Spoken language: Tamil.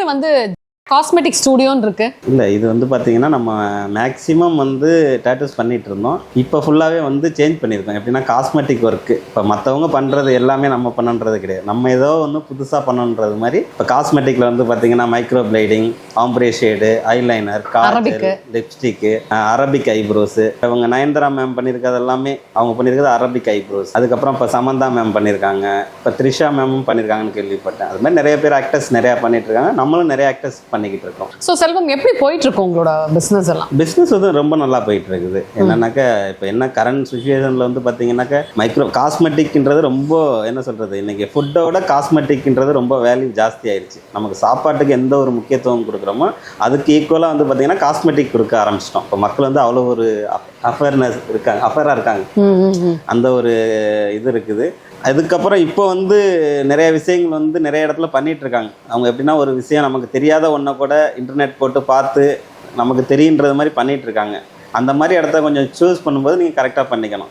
திடீர்னு வந்து காஸ்மெட்டிக் ஸ்டுடியோன்னு இருக்கு? இல்லை, இது வந்து பார்த்தீங்கன்னா நம்ம மேக்ஸிமம் வந்து டேட்டூஸ் பண்ணிகிட்டு இருந்தோம். இப்போ ஃபுல்லாகவே வந்து சேஞ்ச் பண்ணியிருக்கோம். எப்படின்னா காஸ்மெட்டிக் ஒர்க்கு. இப்போ மற்றவங்க பண்ணுறது எல்லாமே நம்ம பண்ணுன்றது கிடையாது. நம்ம ஏதோ ஒன்று புதுசாக பண்ணணுன்றது மாதிரி இப்போ காஸ்மெட்டிக்கில் வந்து பார்த்தீங்கன்னா micro blading, ombre shade, eyeliner, kajal, lipstick, Arabic eyebrows. இவங்க நயன்தாரா மேம் பண்ணியிருக்கிறது எல்லாமே அவங்க பண்ணியிருக்கிறது அரபிக் ஐப்ரோஸ். அதுக்கப்புறம் இப்போ சமந்தா மேம் பண்ணியிருக்காங்க, இப்போ த்ரிஷா மேமும் பண்ணியிருக்காங்கன்னு கேள்விப்பட்டேன். அது மாதிரி நிறைய பேர் ஆக்டர்ஸ் நிறையா பண்ணிட்டு இருக்காங்க. நம்மளும் நிறைய ஆக்டர்ஸ் பண்ணிக்கிட்டு இருக்கோம். ஸோ செல்வம், எப்படி போயிட்டு இருக்கு உங்களோட பிஸ்னஸ் எல்லாம்? பிஸ்னஸ் வந்து ரொம்ப நல்லா போயிட்டு இருக்குது. என்னன்னாக்கா இப்போ என்ன கரண்ட் சுச்சுவேஷனில் வந்து பார்த்தீங்கன்னாக்கா மைக்ரோ காஸ்மெட்டிக்ன்றது ரொம்ப என்ன சொல்கிறது, இன்றைக்கி ஃபுட்டோட காஸ்மெட்டிக்ன்றது ரொம்ப வேல்யூ ஜாஸ்தி ஆயிடுச்சு. நமக்கு சாப்பாட்டுக்கு எந்த ஒரு முக்கியத்துவம் கொடுக்குறோமோ அதுக்கு ஈக்குவலாக வந்து பார்த்தீங்கன்னா காஸ்மெட்டிக் கொடுக்க ஆரம்பிச்சிட்டோம். இப்போ மக்கள் வந்து அவ்வளோ ஒரு அஃபேராக இருக்காங்க. அந்த ஒரு இது இருக்குது. அதுக்கப்புறம் இப்போ வந்து நிறைய விஷயங்கள் வந்து நிறைய இடத்துல பண்ணிகிட்டு இருக்காங்க. அவங்க எப்படின்னா ஒரு விஷயம் நமக்கு தெரியாத ஒன்றை கூட இன்டர்நெட் போட்டு பார்த்து நமக்கு தெரியுன்றது மாதிரி பண்ணிகிட்டு இருக்காங்க. அந்த மாதிரி இடத்த கொஞ்சம் சூஸ் பண்ணும்போது நீங்கள் கரெக்டாக பண்ணிக்கணும்.